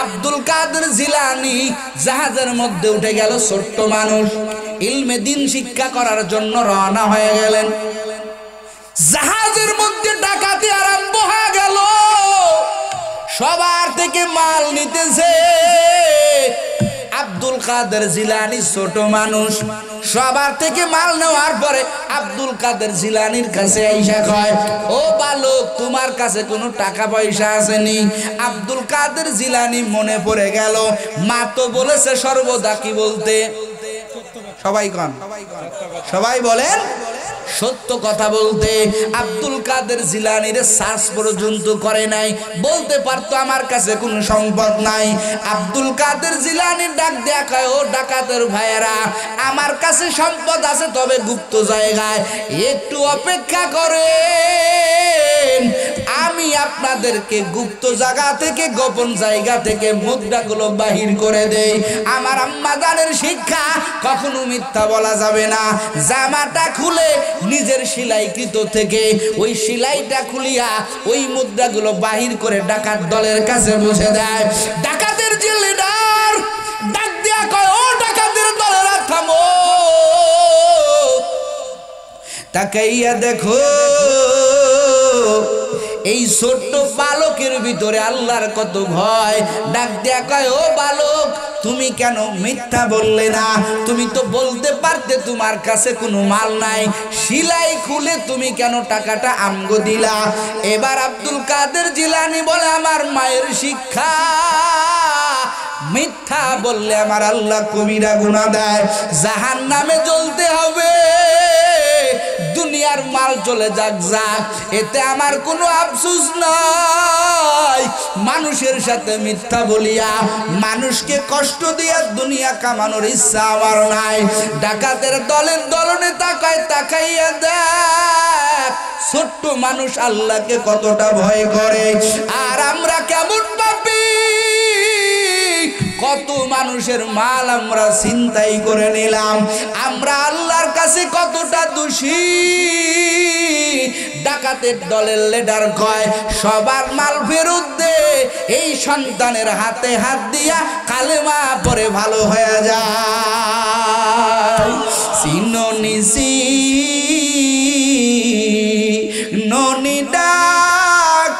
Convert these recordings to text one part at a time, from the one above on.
আব্দুল কাদের জিলানী জাহাজের মধ্যে উঠে গেল। ছোট্ট মানুষ, ইলমে দিন শিক্ষা করার জন্য রওনা হয়ে গেলেন। জাহাজের মধ্যে ডাকাতি আরম্ভ হয়ে গেল। সবার থেকে মাল নিতেছে। আব্দুল কাদের জিলানী ছোট মানুষ, সবার থেকে মাল নেওয়ার পরে আব্দুল কাদের জিলানীর কাছে আইসা কয়, ও বালক, তোমার কাছে কোনো টাকা পয়সা আসেনি? আব্দুল কাদের জিলানী মনে পড়ে গেল, মা তো বলেছে সর্বদা কি বলতে? সবাই কন, সবাই বলেন সত্য কথা বলতে। আব্দুল কাদের জিলানীর সার্চ পর্যন্ত করে নাই, বলতে পারতো আমার কাছে কোনো সম্পদ নাই। আব্দুল কাদের জিলানী ডাক দেয়া কয়, ও ডাকাতের ভাইয়েরা, আমার কাছে সম্পদ আছে, তবে গুপ্ত জায়গায়, একটু অপেক্ষা করেন, আমি আপনাদেরকে গুপ্ত জায়গা থেকে, গোপন জায়গা থেকে মুদ্রাগুলো বাহির করে দেই। আমার আম্মা জানের শিক্ষা, কখনো মিথ্যা বলা যাবে না। জামাটা খুলে নিজের সেলাইকৃত থেকে ওই সেলাইটা খুলিয়া ওই মুদ্রাগুলো বাহির করে ডাকাত দলের কাছে বসে দেয়। ডাকাতের যে লিডার ডাক দেয়া কয়, ও ডাকাতের দলেরা থামো, তাকাইয়া দেখো এই ছোট্ট বালকের ভিতরে আল্লাহর কত ভয়। ডাক দেয়া কয়, ও বালক, তুমি কেন মিথ্যা বললে না? তুমি তো বলতে পারতে তোমার কাছে কোনো মাল নাই, সেলাই খুলে তুমি কেন টাকাটা আমগো দিলা? এবার আব্দুল কাদের জিলানী বলে, আমার মায়ের শিক্ষা, মিথ্যা বললে আমার আল্লাহ কবিরা গুনাহ দেয়, জাহান্নামে জ্বলতে হবে। দুনিয়ার মাল চলে যাক যাক, এতে আমার কোনো আফসোস নাই। মানুষের সাথে মিথ্যা বলিয়া মানুষকে কষ্ট দিয়া দুনিয়া কামানোর ইচ্ছা আমার নাই। ডাকাতের দলের দলনেতা কয়, তাকাইয়া দেখ ছোট্ট মানুষ আল্লাহকে কতটা ভয় করে, আর আমরা কেমন পাপী। কত মানুষের মাল আমরা ছিনতাই করে নিলাম, আমরা আল্লাহর কাছে কতটা দোষী। ডাকাতের দলের লিডার কয়, সবার মাল ফেরত দে, এই সন্তানের হাতে হাত দিয়া কালেমা পড়ে ভালো হয়ে যায়। সিনোনিসি ননি ডাকাত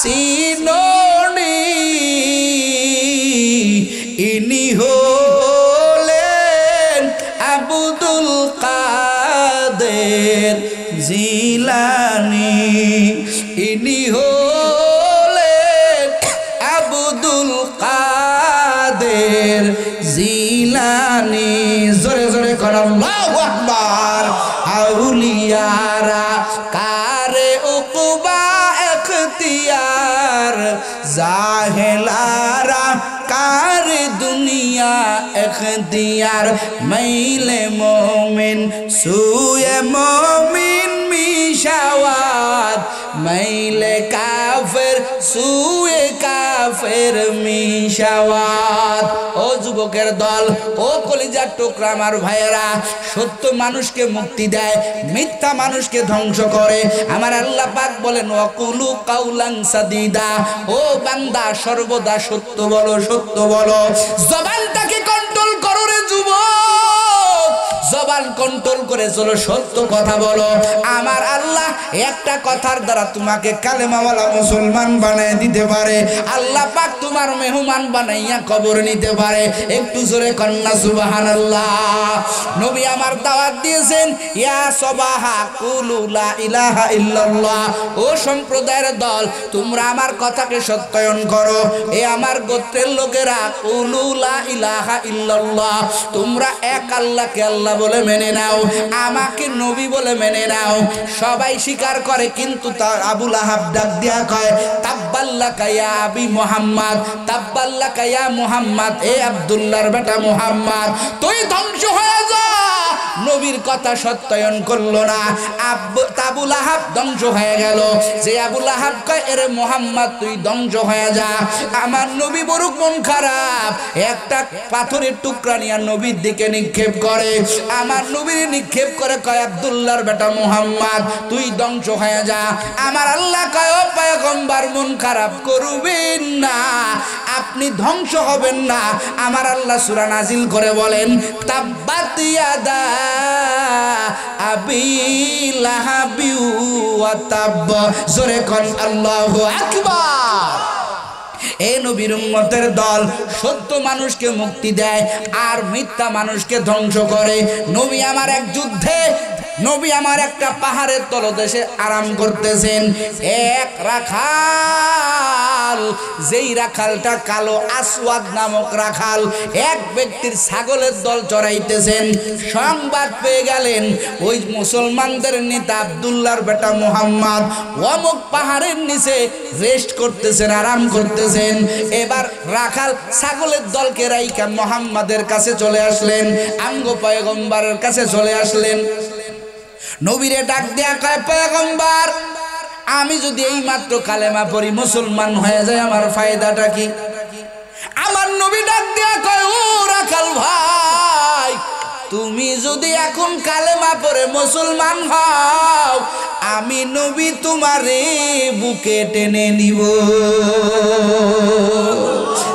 সিনোনি, ইনি হলেন আব্দুল কাদের জিলানী, ইনি হলেন আব্দুল কাদের জিলানী। জোরে জোরে কর আল্লাহু আকবার। আউলিয়ারা কারে উকবা এখতিয়ার, জাহেলারা কার দুনিয়া এখতিয়ার, মাইলে মোমিন সুয়ে মোমিন মিশাওয়াত, মাইলে কাফের সুয়ে কাফের মিশাওয়াত। ও যুবকের দল, ও কলিজার টুকরা আমার ভাইয়েরা, সত্য মানুষকে মুক্তি দেয়, মিথ্যা মানুষকে ধ্বংস করে। আমার আল্লাহ পাক বলেন, ওয়াকুলু কাউলান সাদিদা, ও বান্দা সর্বদা সত্য বলো, সত্য বলো। জবানটাকে কন্ট্রোল করো রে যুবক, জবান কন্ট্রোল করে চলো, সত্য কথা বলো। আমার আল্লাহ একটা কথার দ্বারা তোমাকে কালেমাওয়ালা মুসলমান বানায় দিতে পারে। আল্লাহ পাক তোমার মেহমান বানাইয়া কবর নিতে পারে। একটু জোরে কন্যা সুবহানাল্লাহ। নবী আমার দাওয়াত দিয়েছেন, ইয়া সবাহা কুলু লা ইলাহা ইল্লাল্লাহ, ও সম্প্রদায়ের দল, তোমরা আমার কথাকে সত্যায়ন করো। এ আমার গোত্রের লোকেরা, কুলু লা ইলাহা ইল্লাল্লাহ, তোমরা এক আল্লাহকে আল্লাহ বলে মেনে নাও, আমাকে নবী বলে মেনে নাও। সবাই স্বীকার করে, কিন্তু তার আবু লাহাব ডাক দিয়া কয়, তাব্বাল্লাকা ইয়া আবি মুহাম্মদ, তাব্বাল্লাকা ইয়া মুহাম্মদ, এ আব্দুল্লাহর বেটা মুহাম্মদ, তুই ধ্বংস হয়ে যা। নবীর কথা সত্যায়ন করলো না, আবু লাহাব ধ্বংস হয়ে গেল। যে আবু লাহাব কয়, এরে মুহাম্মদ তুই ধ্বংস হয়ে যা। আমার নবী বড় মন খারাপ, একটা পাথরের টুকরা নিয়ে নবীর দিকে নিক্ষেপ করে। আমার নবীর নিক্ষেপ করে কয়, আব্দুল্লাহর বেটা মুহাম্মদ তুই ধ্বংস হয়ে যা। আমার আল্লাহ কয়, ও পয়গম্বর মন খারাপ করবেন না, আপনি ধ্বংস হবেন না। আমার আল্লাহ সূরা নাজিল করে বলেন তাব্বাত ইয়াদা আবি লাহাবি ওয়া তাব। জোরে কোন আল্লাহু আকবার। এই নবীর উম্মতের দল সত্য মানুষকে মুক্তি দেয় আর মিথ্যা মানুষকে ধ্বংস করে। নবী আমার এক যুদ্ধে, নবী আমার একটা পাহাড়ের তলদেশে আরাম করতেছেন। এক রাখাল, যেই রাখালটা কালো আসওয়াদ নামক রাখাল, এক ব্যক্তির ছাগলের দল চড়াইতেছেন। সংবাদ পেয়ে গেলেন ওই মুসলমানদের নেতা আব্দুল্লাহর বেটা মুহাম্মদ অমুক পাহাড়ের নিচে রেস্ট করতেছেন, আরাম করতেছেন। এবার রাখাল ছাগলের দলকে রাইকা মুহাম্মাদের কাছে চলে আসলেন, আমগো পয়গম্বরের কাছে চলে আসলেন। নবীরে ডাক দেয়া কয় পয়গম্বর, আমি যদি এই মাত্র কালেমা পড়ি মুসলমান হয়ে যায়, আমার ফায়দাটা কি? আমার নবী ডাক দেয়া কয় ও রাখাল ভাই, তুমি যদি এখন কালেমা পড়ে মুসলমান হও, আমি নবী তোমারে বুকে টেনে নিব।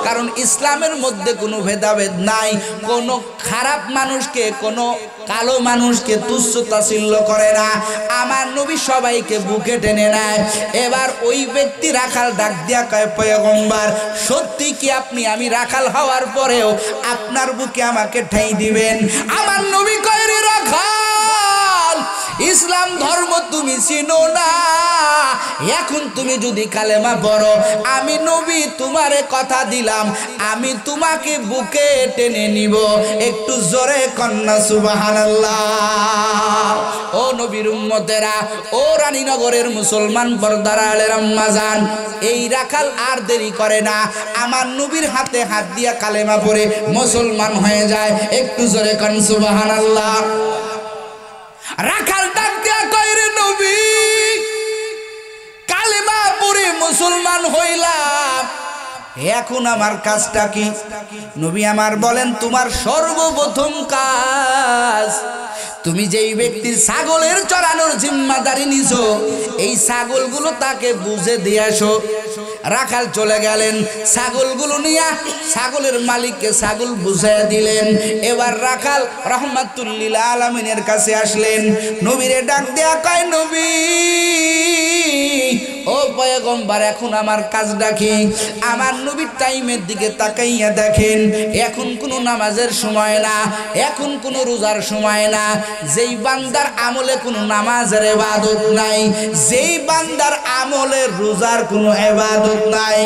কারণ ইসলামের মধ্যে কোনো ভেদাভেদ নাই, কোনো খারাপ মানুষকে, কোনো কালো মানুষকে তুচ্ছ তাচ্ছিল্য করে না। আমার নবী সবাইকে বুকে টেনে নেয়। এবার ওই ব্যক্তি রাখাল ডাক দিয়া কয় পয়গম্বর, সত্যি কি আপনি আমি রাখাল হওয়ার পরেও আপনার বুকে আমাকে ঠাঁই দিবেন? আমার নবী কয় রে রাখাল, ইসলাম ধর্ম তুমি চিনো না, এখন তুমি যদি কালেমা পড়ো, আমি নবী তোমারে কথা দিলাম আমি তোমাকে বুকে টেনে নিব। একটু জোরে কন্যা সুবহানাল্লাহ। ও নবীর উম্মতেরা, ও রানীনগরের মুসলমান পর্দার আলের আম্মাজান, এই রাখাল আর দেরি করে না, আমার নবীর হাতে হাত দিয়া কালেমা পড়ে মুসলমান হয়ে যায়। একটু জোরে কন্যা সুবহানাল্লাহ। রাখাল ডাক দিয়া কয় রে নবী, কালেমা পড়ে মুসলমান হইলাম, এখন আমার কাজটা কি? নবী আমার বলেন তোমার সর্বপ্রথম কাজ, তুমি যেই ব্যক্তির ছাগলের চড়ানোর জিম্মাদারি নিছো, এই ছাগলগুলো তাকে বুঝে দিয়ে আসো। রাখাল চলে গেলেন, ছাগলগুলো নিয়ে ছাগলের মালিককে ছাগল বুঝিয়ে দিলেন। এবার রাখাল রাহমাতুল লিল আলামিনের কাছে আসলেন, নবীরে ডাক দেয়া কয় নবী ও পয়গম্বর, এখন আমার কাজটা কি? আমার নবীর টাইমের দিকে তাকাইয়া দেখেন, এখন কোনো নামাজের সময় না, এখন কোনো রোজার সময় না। যেই বান্দার আমলে কোনো নামাজের ইবাদত নাই, যেই বান্দার আমলে রোজার কোনো ইবাদত নাই।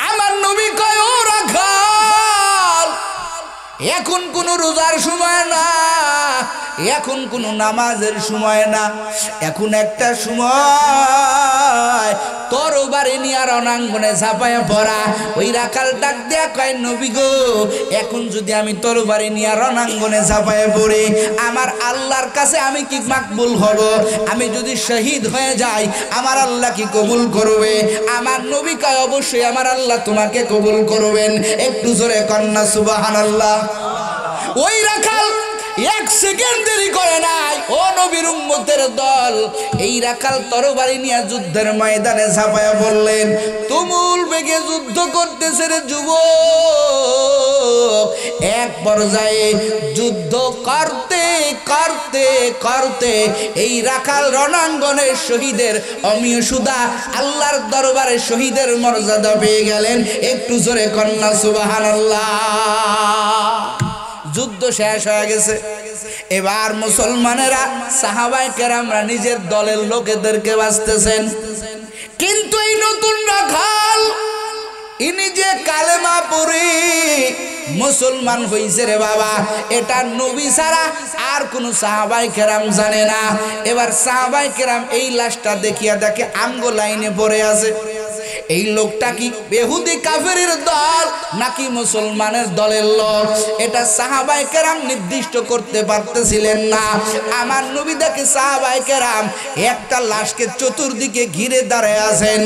আমার নবী কয় ও রাখাল, এখন কোনো রোজার সময় না, এখন কোনো নামাজের সময় না, এখন একটা সময় তরবারি নিয়ে রণাঙ্গনে ঝাঁপায়া পড়া। ওই রাখাল ডাক দেয়া কয় নবী গো, এখন যদি আমি তরবারি নিয়ে রণাঙ্গনে ঝাঁপায়া পড়ি, আমার আল্লাহর কাছে আমি কি মাকবুল হব? আমি যদি শহীদ হয়ে যাই, আমার আল্লাহ কি কবুল করবে? আমার নবী কয় অবশ্যই আমার আল্লাহ তোমাকে কবুল করবেন। একটু জোরে কন্যা সুবহানাল্লাহ। ওই রাখাল এক সেকেন্ড দেরি করে নাই। ও নবীর উম্মতের দল, এই রাখাল তরবারি নিয়ে যুদ্ধের ময়দানে ঝাঁপায়া বললেন, তুমুল বেগে যুদ্ধ করতেছে রে যুবক। এক পর্যায়ে যুদ্ধ করতে করতে করতে এই রাখাল রণাঙ্গনের শহীদের অমীয় সুদা আল্লাহর দরবারে শহীদের মর্যাদা পেয়ে গেলেন। একটু জোরে কন্যা সুবহানাল্লাহ। যুদ্ধ শেষ হয়ে গেছে। এবার মুসলমানেরা সাহাবায়ে কেরামরা নিজের দলের লোকেদেরকে বাঁচতেছেন, কিন্তু এই নতুন রাখাল ইনি যে কালেমা পড়ে মুসলমান হইছে রে বাবা, এটা নবী ছাড়া আর কোন সাহাবায়ে কেরাম জানে না। এবার সাহাবায়ে কেরাম এই লাশটা দেখিয়া দেখে আমগো লাইনে পড়ে আছে। এই লোকটা কি ইহুদি কাফেরের দল নাকি মুসলমানের দলের লোক, এটা সাহাবায়ে কেরাম নির্দিষ্ট করতে পারতেছিলেন না। আমার নবী দেখে সাহাবায়ে কেরাম একটা লাশকে চতুর্দিকে ঘিরে দাঁড়ায় আছেন।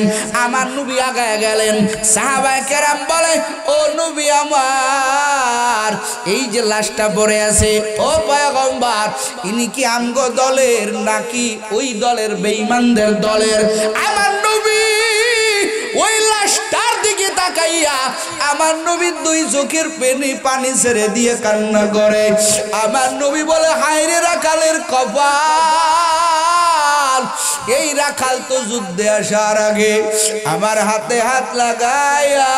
আমার নবী আগায় গেলেন, সাহাবায়ে কেরাম বলে ও নবী আমার, এই যে লাশটা পড়ে আছে, ও পয়গম্বর, ইনি কি আমগো দলের নাকি ওই দলের বেঈমানদের দলের? আমার নবী ওই লাশটার দিকে তাকাই তাকাইয়া আমার নবী দুই চোখের পানি ছেড়ে দিয়ে কান্না করে। আমার নবী বলে, হায় রে রাখালের কপাল, এই রাখাল তো যুদ্ধে আসার আগে আমার হাতে হাত লাগাইয়া,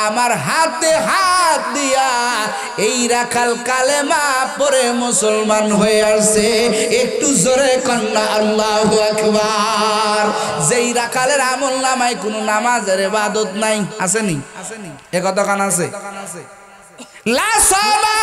আমার হাতে হাত দিয়া এই রাখাল কালেমা পড়ে মুসলমান হয়ে আসছে। একটু জোরে কন্যা আল্লাহু আকবার। যেই রাখালের আমল নামায় কোনো নামাজের ইবাদত নাই, আসেনি? এ কথা কান আছে? লা সালা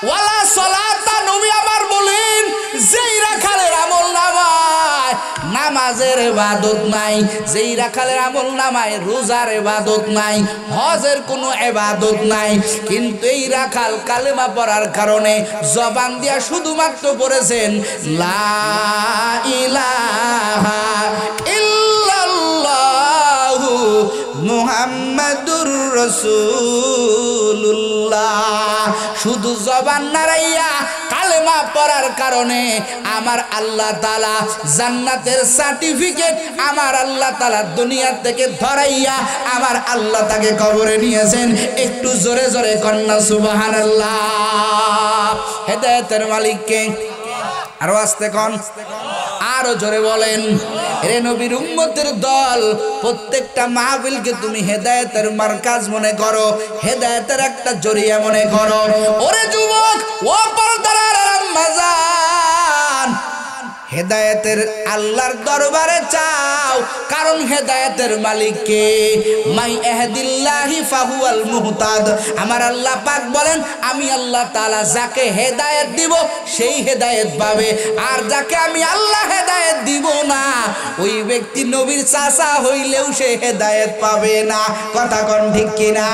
ওয়ালা সালাতা, নবী আমার বলেন, যেই রাখালের আমল নামায় নামাজের ইবাদত নাই, যেই রাখালের আমল নামায় রোজার ইবাদত নাই, হজের কোনো ইবাদত নাই, কিন্তু এই রাখাল কালেমা পড়ার কারণে জবান দিয়া শুধুমাত্র পড়েছেন লা ইলাহা ইল্লাল্লাহু মুহাম্মাদুর রাসূলুল্লাহ। শুধু জবান নাড়াইয়া কালেমা পড়ার কারণে আমার আল্লাহ তাআলা জান্নাতের সার্টিফিকেট আমার আল্লাহ তাআলা দুনিয়া থেকে ধরাইয়া আমার আল্লাহ তাকে কবরে নিয়েছেন। একটু জোরে জোরে কন্যা সুবহানাল্লাহ। হেদায়েতের মালিক কে? আরো আস্তে কোন, আরো জোরে বলেন। রে নবীর উম্মতের দল, প্রত্যেকটা মাহফিলকে তুমি হেদায়েতের মার্কাজ মনে করো, হেদায়েতের একটা জরিয়া মনে করো। ওরে যুবক, ও পর্দার আম্মা জান, হেদায়েতের আল্লাহর দরবারে চাও, কারণ হেদায়েতের মালিক কে? মাই ইহদিল্লাহি ফাহুয়াল মুহতাদ। আমার আল্লাহ পাক বলেন, আমি আল্লাহ তাআলা যাকে হেদায়েত দিব সেই হেদায়েত পাবে, আর যাকে আমি আল্লাহ হেদায়েত দিব না ওই ব্যক্তি নবীর চাচা হইলেও সে হেদায়েত পাবে না। কথা কোন ঠিক কিনা?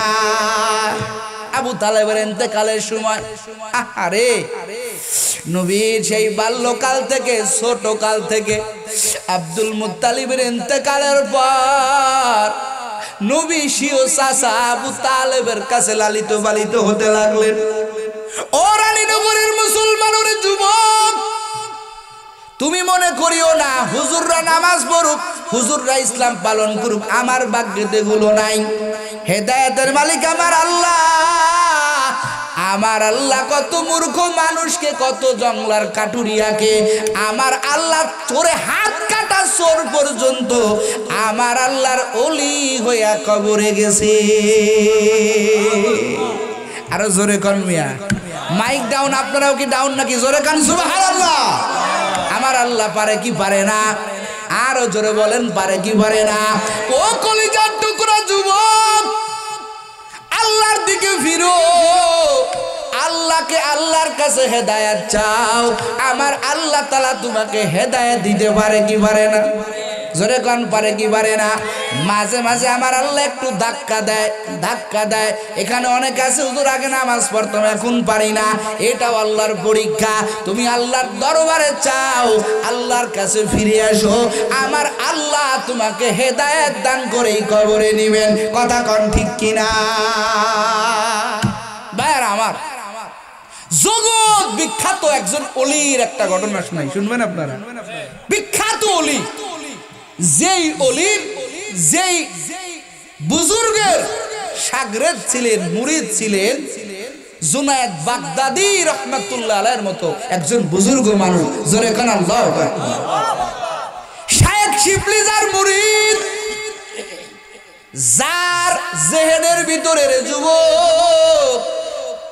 আবু তালেবের ইন্তেকালের সময়, আরে নবীর সেই বাল্যকাল থেকে ছোট কাল থেকে আব্দুল মুত্তালিবের ইন্তেকালের পর নবী সিও চাচা আবু তালেবের কাছে লালিত পালিত হতে লাগলেন। ও রানীনগরের মুসলমানের যুবক, তুমি মনে করিও না হুজুররা নামাজ পড়ুক, হুজুররা ইসলাম পালন করুক, আমার ভাগ্যে এগুলো নাই। হেদায়েতের মালিক আমার আল্লাহ। আমার আল্লাহ কত মূর্খ মানুষকে, কত জংলার কাটুরিয়াকে আমার আল্লাহ চোরে হাত কাটা চোর পর্যন্ত আমার আল্লাহর ওলি হইয়া কবরে গেছে। আরো জোরে কোন মিয়া, মাইক ডাউন, আপনারাও কি ডাউন নাকি? জোরে কান সুবহানাল্লাহ। আমার আল্লাহ পারে কি পারে না? আরো জোরে বলেন, পারে কি পারে না? ও কলিজার টুকরা যুবক, আল্লাহর দিকে ফিরো, আল্লাহকে আল্লাহর কাছে হেদায়েত চাও। আমার আল্লাহ তাআলা তোমাকে হেদায়েত দিতে পারে কি পারে না? জোরে কোন পারে কি পারে না? মাঝে মাঝে আমার আল্লাহ একটু ধাক্কা দেয়। এখানে অনেক আছে, হুজুর আগে নামাজ পড়তাম এখন পারি না, এটাও আল্লাহর পরীক্ষা। তুমি আল্লাহর দরবারে চাও, আল্লাহর কাছে ফিরে আসো, আমার আল্লাহ তোমাকে হেদায়েত দান করেই কবরে নেবেন। কথা কোন ঠিক কিনা? ভাইরা আমার, জগৎ বিখ্যাত একজন ওলির একটা ঘটনা শোনাই, শুনবেন আপনারা? বিখ্যাত ওলি, যেই ওলির, যেই বুজুর্গের শাগরেদ ছিলেন, মুরিদ ছিলেন, জুনায়েদ বাগদাদি রহমাতুল্লাহ আলাইহির মতো একজন বুজুর্গ মানুষ। জোরে কান আল্লাহু আকবার। শায়েখ শিবলি যার মুরিদ, যার জেহেনের ভিতরে রে যুবক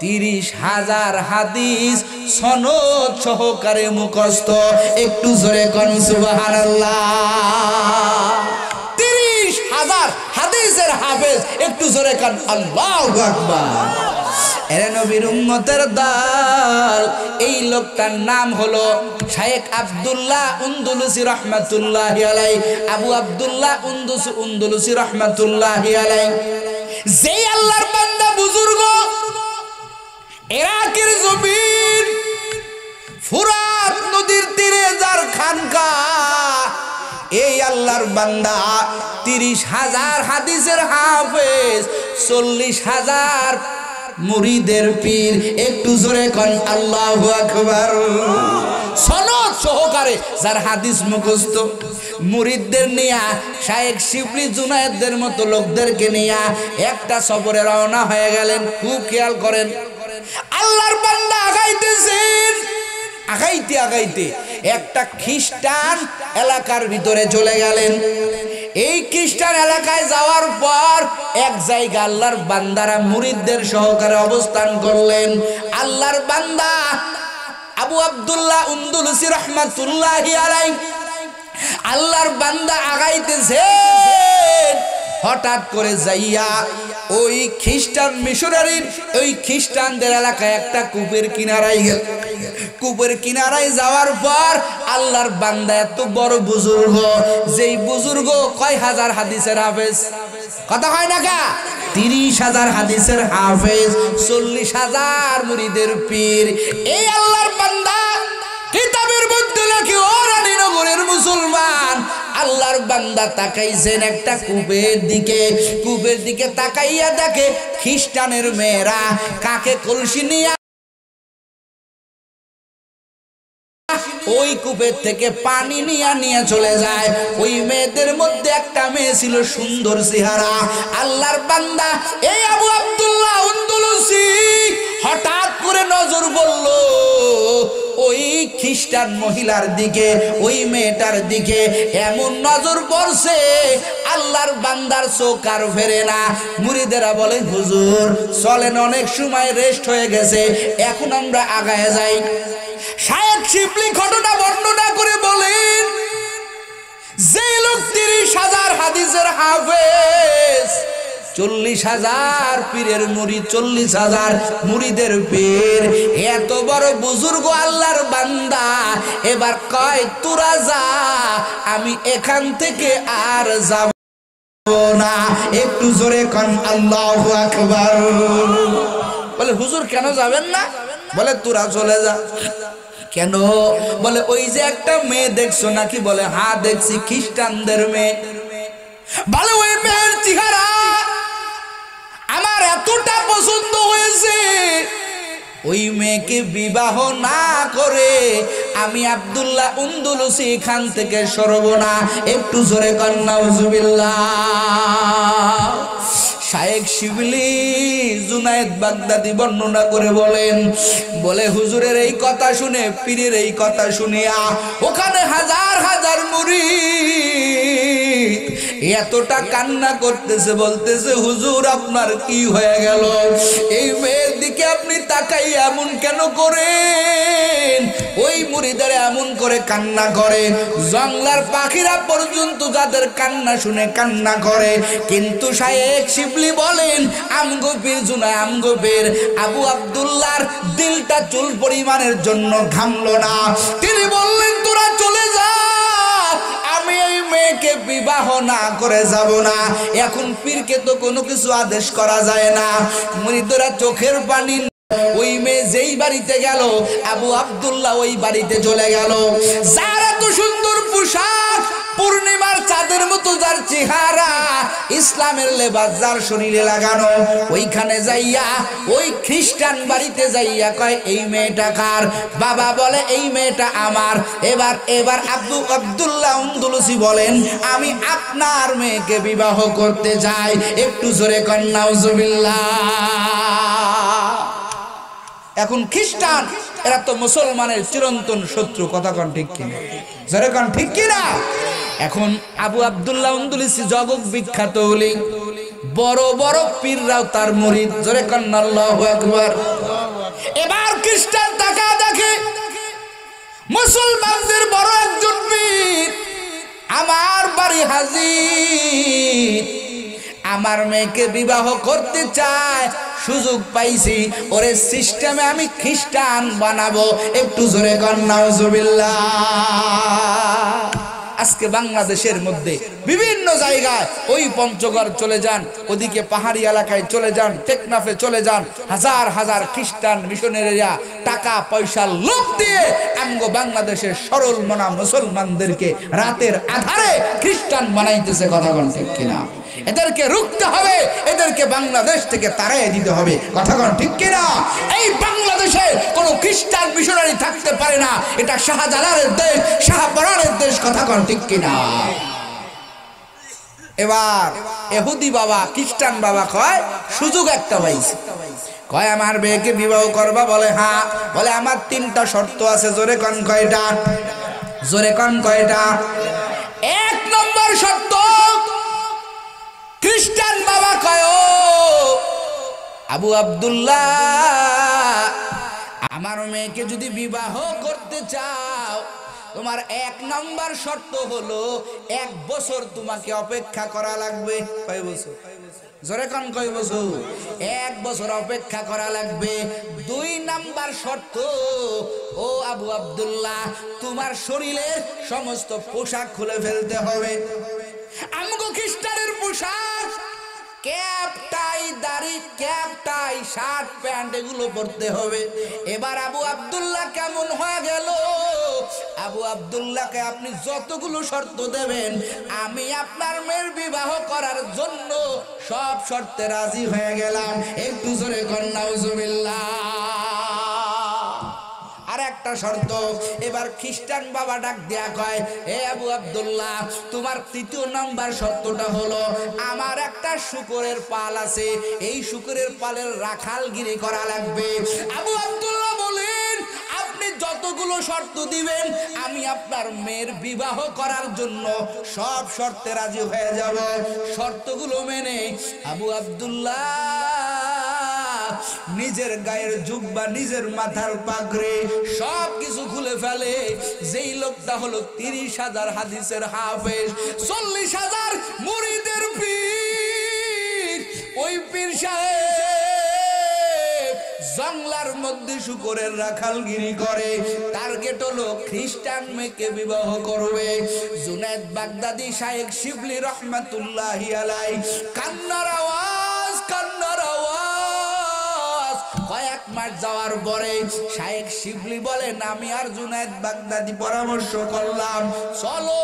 30,000 হাদিস সনদ সহকারে মুখস্থ। একটু জোরে কোন সুবহানাল্লাহ। 30,000 হাদিসের হাফেজ। একটু জোরে কোন আল্লাহু আকবার। এরে নবীর উম্মতের দল, এই লোকটার নাম হলো শায়েখ আব্দুল্লাহ উন্দুলুসি রহমাতুল্লাহি আলাইহি, আবু আব্দুল্লাহ উন্দুলুসি রহমাতুল্লাহি আলাইহি। যেই আল্লাহর বান্দা বুজুর্গ, ইরাকের জমিন ফুরাত নদীর তীরে যার খানকা, এই আল্লাহর বান্দা 30,000 হাদিসের হাফেজ, 40,000 মুরিদের পীর। একটু জোরে কোন আল্লাহু আকবার। সনদ সহকারে, যার হাদিস মুখস্থ। মুরিদদের নিয়া শায়েখ শিবলি জুনায়েদদের মতো লোকদেরকে নিয়া একটা সফরে রওনা হয়ে গেলেন। খুব খেয়াল করেন, আল্লাহর বান্দা আগাইতেছেন, আগাইতে আগাইতে একটা খ্রিস্টান এলাকার ভিতরে চলে গেলেন। এই খ্রিস্টান এলাকায় যাওয়ার পর এক জায়গা আল্লাহর বান্দারা মুরিদদের সহকারে অবস্থান করলেন। আল্লাহর বান্দা আবু আব্দুল্লাহ উন্দুলুসি রহমাতুল্লাহি আলাইহি, আল্লাহর বান্দা আগাইতেছে, হঠাৎ করে যাইয়া ওই খ্রিস্টান মিশনারির ওই খ্রিস্টানদের এলাকায় একটা কূপের কিনারায় গেল। কূপের কিনারায় যাওয়ার পর আল্লাহর বান্দা এত বড় বুজুর্গ, যেই বুজুর্গ কয় হাজার হাদিসের হাফেজ, কথা হয় না কা, 30,000 হাদিসের হাফেজ, 40,000 মুরিদের পীর। এই আল্লাহর বান্দা কিতাবের মধ্যে লেখে ও রানীনগরের মুসলমান, আল্লাহর বান্দা তাকাইছেন একটা কূপের দিকে। কূপের দিকে তাকাইয়া দেখে খ্রিস্টানের মেয়েরা কাকে কলসি নিয়ে ওই কূপের থেকে পানি নিয়ে চলে যায়। ওই মেয়েদের মধ্যে একটা মেয়ে ছিল সুন্দর চেহারা। আল্লাহর বান্দা এই আবু আব্দুল্লাহ উন্দুলুসি হঠাৎ করে নজর বলল ওই খ্রিস্টান মহিলার দিকে, ওই মেয়েটার দিকে। এমন নজর পড়ছে আল্লাহর বান্দার চোখ আর ফেরে না। মুরিদেরা বলে, হুজুর চলেন, অনেক সময় রেস্ট হয়ে গেছে, এখন আমরা আগায় যাই। শায়েখ শিবলি ঘটনা বর্ণনা করে বলেন, যে লোক 30,000 হাদিসের হাফেজ, 40,000 পীরের মুরিদ, 40,000 মুরিদের পীর, এত বড় বুজুর্গ আল্লাহর বান্দা এবার কয় তোরা যা, আমি এখান থেকে আর যাব না। একটু জোরে কন আল্লাহু আকবার। বলে, হুজুর কেন যাবেন না? বলে, তোরা চলে যা। কেন? বলে, ওই যে একটা মেয়ে দেখছো নাকি? বলে, হ্যাঁ দেখছি, খ্রিস্টানদের মেয়ে। বলে, ওই মেয়ের চেহারা আমার এতটা পছন্দ হয়েছে, ওই মেয়েকে বিবাহ না করে আমি আব্দুল্লাহ উন্দুলুসি এখান থেকে সরব না। একটু জোরে কন নাউজুবিল্লাহ। শায়েখ শিবলি জুনায়েদ বাগদাদি বর্ণনা করে বলেন, বলে হুজুরের এই কথা শুনে, পীরের এই কথা শুনিয়া ওখানে হাজার হাজার মুরিদ এতটা কান্না করতেছে, বলতেছে, হুজুর আপনার কি হয়ে গেল? এই মেয়ের দিকে আপনি তাকাই এমন কেন করেন? ওই মুরিদের এমন করে কান্না করে, জংলার পাখিরা পর্যন্ত যাদের কান্না শুনে কান্না করে। কিন্তু শায়েখ শিবলি বলেন, আমগো পীর জুনায়েদ, আমগো পীর আবু আব্দুল্লাহর দিলটা চুল পরিমাণের জন্য ঘামলো না। তিনি বললেন, তোরা চলে যা, আমি এই মেয়েকে বিবাহ না করে যাব না। এখন পীরকে তো কোনো কিছু আদেশ করা যায় না। মুরিদরা চোখের পানি, ওই মেয়ে যেই বাড়িতে গেল আবু আব্দুল্লাহ ওই বাড়িতে চলে গেল। যার এত সুন্দর পোশাক, পূর্ণিমার চাঁদের মতো যার চেহারা, ইসলামের লেবাস যার শরীরে লাগানো, ওইখানে যাইয়া ওই খ্রিস্টান বাড়িতে যাইয়া কয়, এই মেয়েটা কার? বাবা বলে, এই মেয়েটা আমার। এবার আব্দুল্লাহ উন্দুলুসি বলেন, আমি আপনার মেয়েকে বিবাহ করতে চাই। একটু জোরে কন নাউজুবিল্লাহ। এখন খ্রিস্টান এরা তো মুসলমানের চিরন্তন শত্রু, কথা কন ঠিক কিনা? জোরে কন ঠিক কিনা? এখন আবু আব্দুল্লাহ উন্দুলুসি জগৎ বিখ্যাত হলি, বড় বড় পীররাও তার মুরিদ। জোরে কন আল্লাহু আকবার। এবার খ্রিস্টান তাকা দেখে মুসলমানদের বড় একজন পীর আমার বাড়ি হাজির, আমার মেয়েকে বিবাহ করতে চায়, সুযোগ পাইছি, ওরে সিস্টেমে আমি খ্রিস্টান বানাবো। একটু জোরে কর নাউজুবিল্লাহ। আজকে বাংলাদেশের মধ্যে বিভিন্ন জায়গায়, ওই পঞ্চগড় চলে যান, ওদিকে পাহাড়ি এলাকায় চলে যান, টেকনাফে চলে যান, হাজার হাজার খ্রিস্টান মিশনারিরা টাকা পয়সা লোভ দিয়ে আমগো বাংলাদেশের সরল মনা মুসলমানদেরকে রাতের আধারে খ্রিস্টান বানাইতেছে, কথা বল ঠিক কিনা? এদেরকে রুখতে হবে, এদেরকে বাংলাদেশ থেকে তাড়িয়ে দিতে হবে। কথা কোন ঠিক কিনা? এই বাংলাদেশে কোনো খ্রিস্টান মিশনারি থাকতে পারে না, এটা শাহজালালের দেশ, শাহপরানের দেশ। কথা কোন ঠিক কিনা? এবার ইহুদি বাবা খ্রিস্টান বাবা কয় সুযোগ একটা পাইছে, কয় আমার মেয়েকে বিবাহ করবা? বলে হ্যাঁ। বলে আমার 3টা শর্ত আছে। জোরে কোন কয়টা? জোরে কোন কয়টা? 1 নম্বর শর্ত, খ্রিস্টান বাবা কয় ও আবু আব্দুল্লাহ, আমার মেয়েকে যদি বিবাহ করতে চাও, তোমার 1 নম্বর শর্ত হলো 1 বছর তোমাকে অপেক্ষা করা লাগবে। কয় বছর? জোরে কোন কয় বছর? 1 বছর অপেক্ষা করা লাগবে। 2 নম্বর শর্ত, ও আবু আব্দুল্লাহ, তোমার শরীরের সমস্ত পোশাক খুলে ফেলতে হবে। আমগো খ্রিস্টানের পোশাক ক্যাপ টাই, দাড়ি, ক্যাপ টাই, শার্ট প্যান্ট এগুলো পরতে হবে। এবার আবু আব্দুল্লাহ কেমন হয়ে গেল? আবু আব্দুল্লাহকে আপনি যতগুলো শর্ত দেবেন, আমি আপনার মেয়ের বিবাহ করার জন্য সব শর্তে রাজি হয়ে গেলাম। একটু জোরে কোন নাউজুবিল্লাহ। আর একটা শর্ত। এবার খ্রিস্টান বাবা ডাক দেয়া কয়, হে আবু আব্দুল্লাহ, তোমার 3য় নম্বর শর্তটা হলো আমার একটা শূকরের পাল আছে, এই শূকরের পালের রাখালগিরি করা লাগবে। আবু আব্দুল্লাহ বলেন, আপনি যতগুলো শর্ত দিবেন আমি আপনার মেয়ের বিবাহ করার জন্য সব শর্তে রাজি হয়ে যাব। শর্তগুলো মেনে আবু আব্দুল্লাহ নিজের গায়ের জুব্বা, নিজের মাথার পাগড়ি সব কিছু খুলে ফেলে। যেই লোকটা হলো 30,000 হাদিসের হাফেজ, 40,000 মুরিদের পীর, ওই পীর সাহেব জঙ্গলার মধ্যে শূকরের রাখালগিরি করে। টার্গেট হলো খ্রিস্টান মেয়েকে বিবাহ করবে। জুনায়েদ বাগদাদি শায়েখ শিবলি রহমাতুল্লাহি আলাইহি কান্নার আওয়াজ, কান্নার আওয়াজ। কয়েক মাস যাওয়ার পরে শায়েখ শিবলি বলেন, আমি আর জুনায়েদ বাগদাদি পরামর্শ করলাম, চলো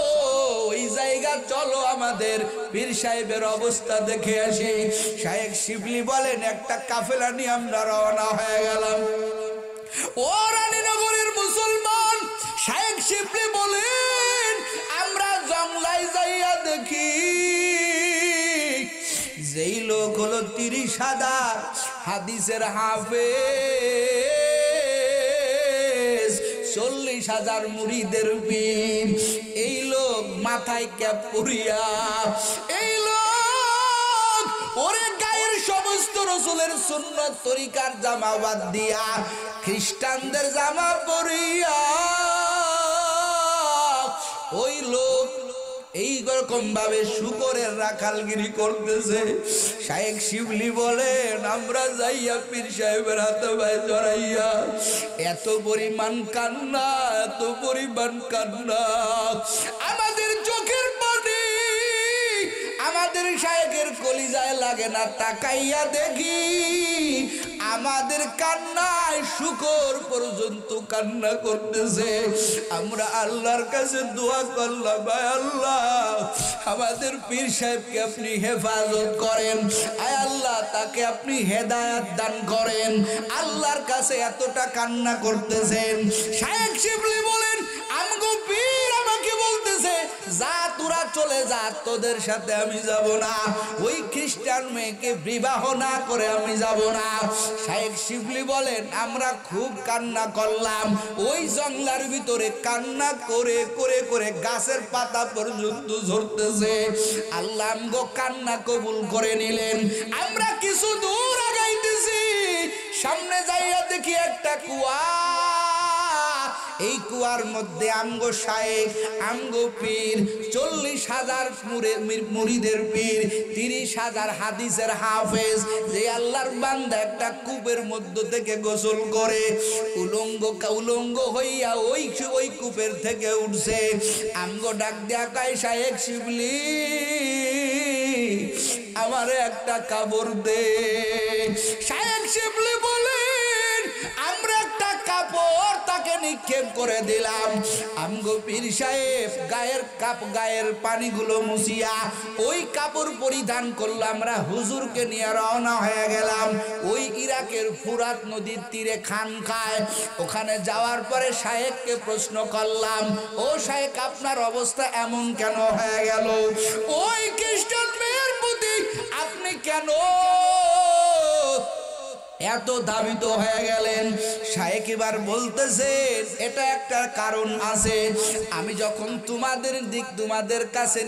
ওই জায়গা, চলো আমাদের পীর সাহেবের অবস্থা দেখে আসি। শায়েখ শিবলি বলেন, একটা কাফেলা নিয়ে আমরা রওনা হয়ে গেলাম। ও রানীনগরের মুসলমান, শায়েখ শিবলি বলেন, আমরা জংলায় যাইয়া দেখি যেই লোক হলো 30,000 হাদিসের হাফেজ, 40,000 মুরিদের পীর, এই লোক মাথায় ক্যাপ পরিয়া, এই লোক ওরে গায়ের সমস্ত রাসূলের সুন্নাত তরিকার জামা বাদ দিয়া খ্রিস্টানদের জামা পরিয়া, ওই লোক এই রকম ভাবে শূকরের রাখালগিরি করতেছে। শায়েখ শিবলি বলেন, আমরা যাইয়া পীর সাহেবের হাতে ভাই জড়াইয়া এত পরিমাণ কান্না, এত পরিমাণ কান্না, আমাদের চোখের পানি আমাদের শায়েখের কলিজায় লাগে না। তাকাইয়া দেখি আমাদের কান্নায় শূকর পর্যন্ত কান্না করতেছে। আমরা আল্লাহর কাছে দোয়া করলাম, আয় আল্লাহ, আমাদের পীর সাহেবকে আপনি হেফাজত করেন, আয় আল্লাহ তাকে আপনি হেদায়েত দান করেন। আল্লাহর কাছে এতটা কান্না করতেছেন। শায়েখ শিবলি বলেন, আমগো পীর আমাকে বলতেছে, যা তোরা চলে যা, তোদের সাথে আমি যাব না, ওই খ্রিস্টান মেয়েকে বিবাহ না করে আমি যাব না। শায়েখ শিবলি বলেন, আমরা খুব কান্না করলাম, ওই জঙ্গলার ভিতরে কান্না করে করে করে গাছের পাতা পর্যন্ত ঝরতেছে। আল্লাহ আমগো কান্না কবুল করে নিলেন। আমরা কিছু দূর আগাইতেছি, সামনে যাইয়া দেখি একটা কুয়া, এই কুয়ার মধ্যে আমগো শায়েখ, আমগো পীর, 40,000 মুরিদের পীর, 30,000 হাদিসের হাফেজ, যে আল্লাহর বান্দা একটা কূপের মধ্য থেকে গোসল করে উলঙ্গ হইয়া ওই কূপের থেকে উঠছে। আমগো ডাক দেয়া কয়, শায়েখ শিবলি, আমারে একটা কাপড় দে। শায়েখ শিবলি বলেন, আমরা একটা কাপড় তাকে নিক্ষেপ করে দিলাম। আমগো পীর সাহেব গায়ের পানিগুলো মুছিয়া ওই কাপড় পরিধান করলাম, আমরা হুজুরকে নিয়ে রওনা হয়ে গেলাম ওই ইরাকের ফুরাত নদীর তীরে খানকায়। ওখানে যাওয়ার পরে শায়েখকে প্রশ্ন করলাম, ও শায়েখ আপনার অবস্থা এমন কেন হয়ে গেল? ওই খ্রিস্টান মেয়ের প্রতি আপনি কেন এত ধাবিত হয়ে গেলেন? শায়েখ এবার বলতেছে, এটা একটা কারণ আছে। আমি যখন তোমাদের কাছে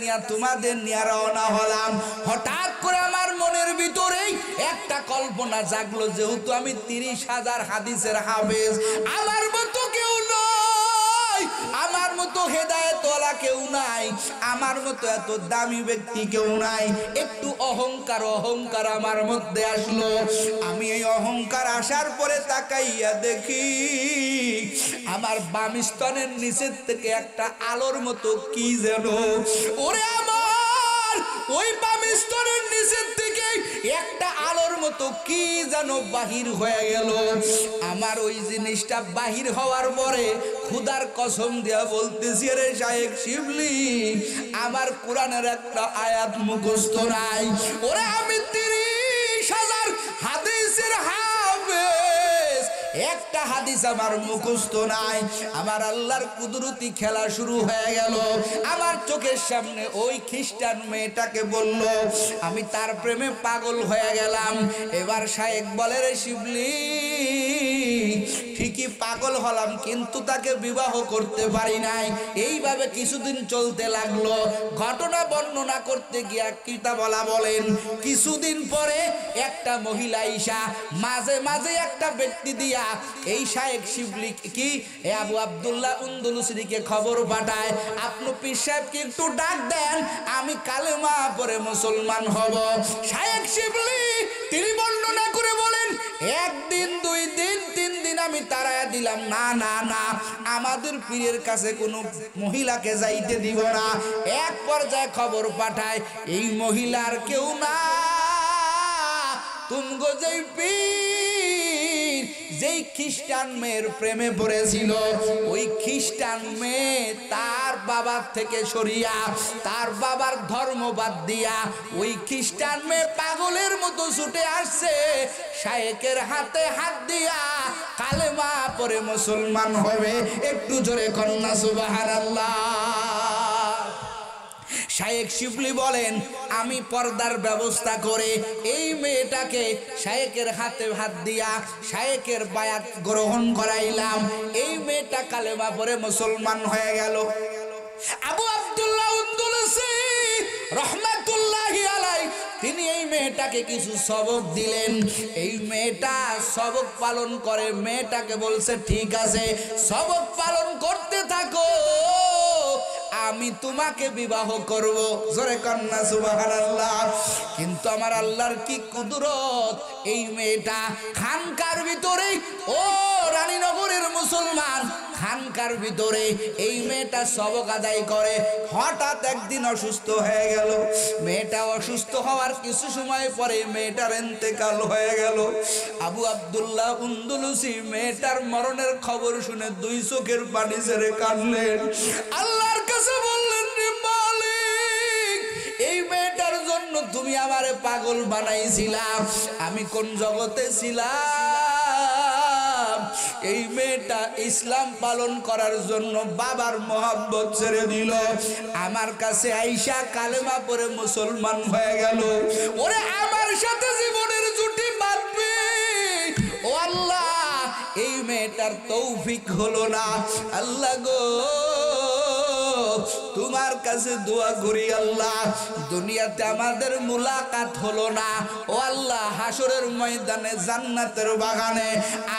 নিয়ে রওনা হলাম, হঠাৎ করে আমার মনের ভিতরেই একটা কল্পনা জাগলো, যেহেতু আমি 30,000 হাদিসের হাফেজ, আমার মতো কেউ নয়, আমার মতো হেদায়েতওয়ালা কেউ নাই, আমার মতো এত দামি ব্যক্তি কেউ নাই। একটু অহংকার আমার মধ্যে আসলো। আমি এই অহংকার আসার পরে তাকাইয়া দেখি আমার বাম স্তনের নিচের থেকে একটা আলোর মতো কি যেন, ওরে আমার ওই বাম স্তনের নিচের থেকে একটা আলোর মতো কি যেন বাহির হয়ে গেল। আমার ওই জিনিসটা বাহির হওয়ার পরে খুদার কসম দিয়া বলতেছি, রে শায়েখ শিবলি, আমার কোরআনের একটা আয়াত মুখস্থ নাই। ওরে আমি 30,000 হাদিসের হাফেজ, একটা হাদিস আমার মুখস্থ নাই। আমার আল্লাহর কুদরতি খেলা শুরু হয়ে গেল। আমার চোখের সামনে ওই খ্রিস্টান মেয়েটাকে বলল, আমি তার প্রেমে পাগল হয়ে গেলাম। এবার শায়েখ বলে, রে শিবলি, ঠিকই পাগল হলাম, কিন্তু তাকে বিবাহ করতে পারি নাই। এইভাবে কিছুদিন চলতে লাগলো। ঘটনা বর্ণনা করতে গিয়া কিতাবলা বলেন, কিছুদিন পরে একটা মহিলা ঈশা মাঝে মাঝে একটা ব্যক্তি দিয়া এই শায়েখ শিবলি কি আবু আব্দুল্লাহ উন্দুলুসিকে খবর পাঠায়, আপনি পীর সাহেবকে একটু ডাক দেন, আমি কালেমা পড়ে মুসলমান হব। শায়েখ শিবলি তিনি বর্ণনা করে বলেন, একদিন, 2 দিন, 3 দিন আমি তাড়ায়া দিলাম, না না না, আমাদের পীরের কাছে কোনো মহিলাকে যাইতে দিব না। এক পর্যায়ে খবর পাঠায়, এই মহিলার কেউ না, তুমগো যেই পীর যেই খ্রিস্টান মেয়ের প্রেমে পড়েছিল, ওই খ্রিস্টান মেয়ে তার বাবার থেকে সরিয়া, তার বাবার ধর্ম বাদ দিয়া ওই খ্রিস্টান মেয়ে পাগলের মতো ছুটে আসছে, শায়েখের হাতে হাত দিয়া কালেমা পড়ে মুসলমান হবে। একটু জোরে কন্যা সুবহানাল্লাহ। শায়েখ শিবলি বলেন, আমি পর্দার ব্যবস্থা করে এই মেয়েটাকে শায়েখের হাতে হাত দিয়া শায়েখের বায়াত গ্রহণ করাইলাম। এই মেয়েটা কালেমা পড়ে মুসলমান হয়ে গেল। আবু আব্দুল্লাহ উন্দুলুসি রহমাতুল্লাহি আলাইহি তিনি এই মেয়েটাকে কিছু সবক দিলেন। এই মেয়েটা সবক পালন করে। মেয়েটাকে বলছে, ঠিক আছে, সবক পালন করতে থাকো, আমি তোমাকে বিবাহ করব। জোরে কন্যা সুবহানাল্লাহ। কিন্তু আমার আল্লাহর কি কুদরত, এই মেয়েটা খানকার ভিতরে, ও রানীনগরের মুসলমান, খানকার ভিতরে এই মেয়েটা সবক আদায় করে। হঠাৎ একদিন অসুস্থ হয়ে গেল। মেয়েটা অসুস্থ হওয়ার কিছু সময় পরে মেয়েটার ইন্তেকাল হয়ে গেল। আবু আব্দুল্লাহ উন্দুলুসি মেয়েটার মরণের খবর শুনে 2 চোখের পানি ছেড়ে কাঁদলেন। আল্লাহর কাছে বললেন, রে মালিক, এই মেয়েটার জন্য তুমি আমারে পাগল বানাইছিলা, আমি কোন জগতে ছিলাম? এই মেয়েটা ইসলাম পালন করার জন্য বাবার মহব্বত ছেড়ে দিল, আমার কাছে আইসা কালেমা পড়ে মুসলমান হয়ে গেল। ওরে আমার সাথে জীবনের জুটি বাঁধবে, ও আল্লাহ, এই মেয়েটার তৌফিক হলো না। আল্লাহ গো, তোমার কাছে দোয়া করি, আল্লাহ, দুনিয়াতে আমাদের মুলাকাত হলো না, ও আল্লাহ, হাসরের ময়দানে জান্নাতের বাগানে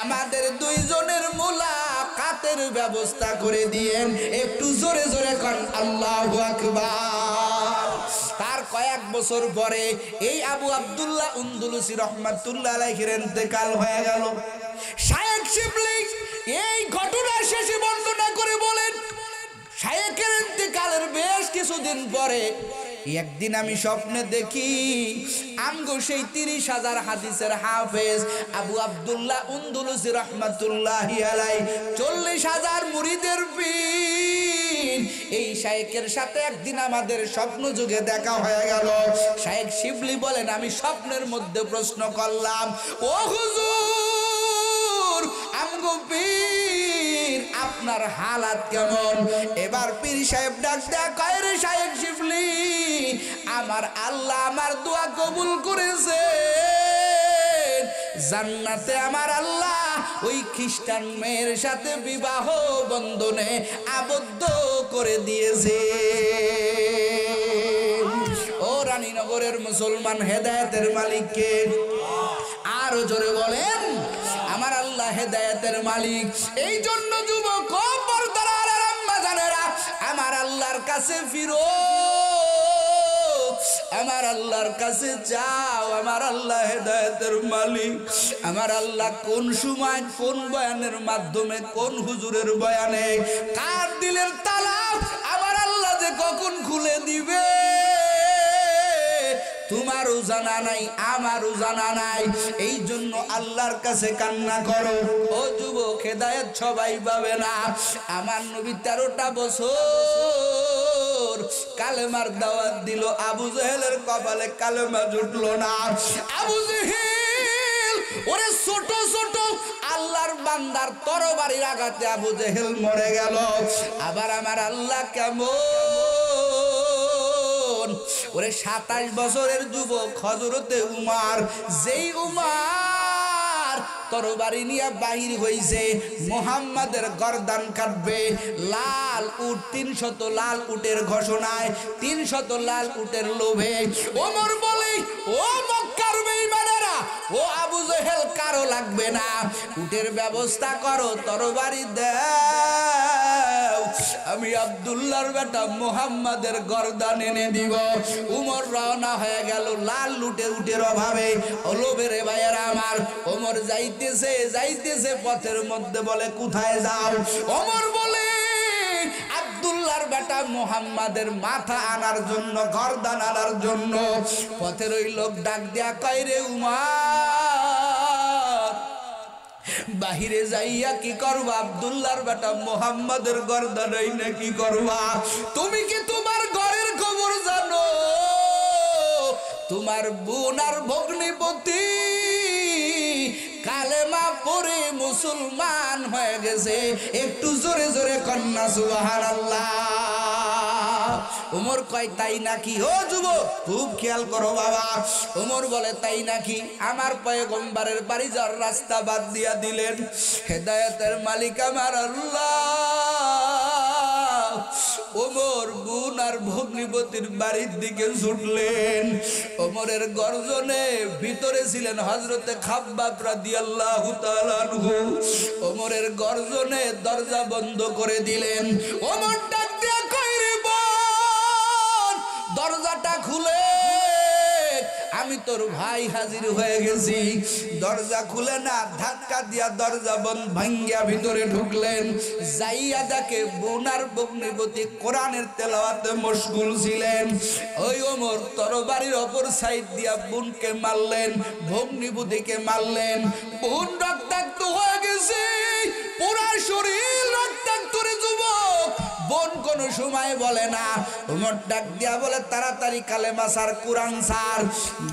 আমাদের 2 জনের মুলাকাতের ব্যবস্থা করে দিয়েন। একটু জোরে জোরে কোন আল্লাহু আকবার। তার কয়েক বছর পরে এই আবু আব্দুল্লাহ উন্দুলুসি রহমাতুল্লাহ আলাইহির ইন্তেকাল হয়ে গেল। শায়েখ শিবলি এই ঘটনা শেষে বর্ণনা করে বলেন, শায়েখের ইন্তেকালের বেশ কিছুদিন পরে একদিন আমি স্বপ্নে দেখি আমগো সেই 30,000 হাদিসের হাফেজ আবু আব্দুল্লাহ উন্দুলুসি রহমাতুল্লাহি আলাইহি 40,000 মুরিদের পীর এই শায়েখের সাথে একদিন আমাদের স্বপ্ন যুগে দেখা হয়ে গেল। শায়েখ শিবলি বলেন, আমি স্বপ্নের মধ্যে প্রশ্ন করলাম, ও হুজুর আমগো পীর আপনার হালাত কেমন? এবার পীর সাহেব ডাক দেয়া কয়, রে শায়েখ শিবলি, আমার আল্লাহ আমার দোয়া কবুল করেছে, জান্নাতে আমার আল্লাহ ওই খ্রিস্টান মেয়ের সাথে বিবাহ বন্ধনে আবদ্ধ করে দিয়েছে। ও রানীনগরের মুসলমান, হেদায়েতের মালিক কে? আরো জোরে বলেন, আমার আল্লাহ হেদায়েতের মালিক। এই জন্য যুবক ও পর্দার আড়ালের আম্মা জানেরা, আমার আল্লাহর কাছে ফিরো, আমার আল্লাহর কাছে যাও। আমার আল্লাহ হেদায়েতের মালিক। আমার আল্লাহ কোন সময় কোন বয়ানের মাধ্যমে কোন হুজুরের বয়ানে কার দিলের তালা আমার আল্লাহ যে কখন খুলে দিবে তোমারও জানা নাই, আমারও জানা নাই। এই জন্য আল্লাহর কাছে কান্না করো। ও যুবক, হেদায়েত সবাই পাবে না। আমার নবী 13টা বছর কালেমার দাওয়াত দিল, আবু জেহেলের কপালে কালেমা জুটলো না। আবু জেহেল ওরে ছোট ছোট আল্লাহর বান্দার তরবারির আঘাতে আবু জেহেল মরে গেল। আবার আমার আল্লাহ কেমন? ওরে 27 বছরের যুবক হযরতে উমর, যেই উমর তরবারি নিয়ে বাহির হইছে মুহাম্মাদের গর্দান কাটবে, লাল উট 300 লাল উটের ঘোষণায় 300 লাল উটের লোভে ওমর বলে, ও মক্কার বেঈমানেরা, ও আবু জেহেল কারো লাগবে না, উটের ব্যবস্থা করো, তরবারি দাও, আমি আব্দুল্লাহর বেটা মুহাম্মাদের গর্দান এনে দিব। উমর রওনা হয়ে গেল লাল উটের অভাবে। লোভের ভাইয়েরা আমার, ওমর যাইতেছে যাইতেছে পথের মধ্যে বলে, কোথায় যাও? ওমর বলে, আব্দুল্লাহর বেটা মুহাম্মাদের মাথা আনার জন্য, গর্দান আনার জন্য। পথের ওই লোক ডাক দেয়া কয়, রে উমর, বাহিরে যাইয়া কি করবা? আব্দুল্লাহর বেটা মুহাম্মাদের গর্দান আইনা কি করবা? তুমি কি তোমার ঘরের খবর জানো? তোমার বোন আর ভগ্নিপতি কালেমা পড়ে মুসলমান হয়ে গেছে। একটু জোরে জোরে কন্যা সুবহানাল্লাহ। ওমর কয়, তাই নাকি? ও যুবক, খুব খেয়াল করো বাবা। ওমর বলে, তাই নাকি? আমার পয়গম্বরের বাড়ি যাওয়ার রাস্তা বাদ দিয়া দিলেন। হেদায়েতের মালিক আমার আল্লাহ। ওমর বোন আর ভগ্নিপতির বাড়ির দিকে ছুটলেন। ওমরের গর্জনে ভিতরে ছিলেন হযরতে খাব্বাব রাদিয়াল্লাহু তাআলা আনহু। ওমরের গর্জনে দরজা বন্ধ করে দিলেন। ওমর ডাক দিয়া কয়, রে বোন, দরজাটা খুলে, আমি তোর ভাই হাজির হয়ে গেছি। দরজা খুলে না, ধাক্কা দিয়া দরজা বন্ধ ভাঙ্গিয়া ভিতরে ঢুকলেন। যাইয়া দেখে বোন আর ভগ্নিপতি কোরআনের তেলাওয়াতে মশগুল ছিলেন। ওই ওমর তরবারির অপর সাইড দিয়া বোনকে মারলেন, ভগ্নিপতিকে মারলেন। বোন রক্তাক্ত হয়ে গেছে, পুরা শরীর রক্তাক্ত। রে যুবক, বোন কোন সময় বলে না। ওমর ডাক দিয়া বলে, তাড়াতাড়ি কালেমা সার, কোরআন সার।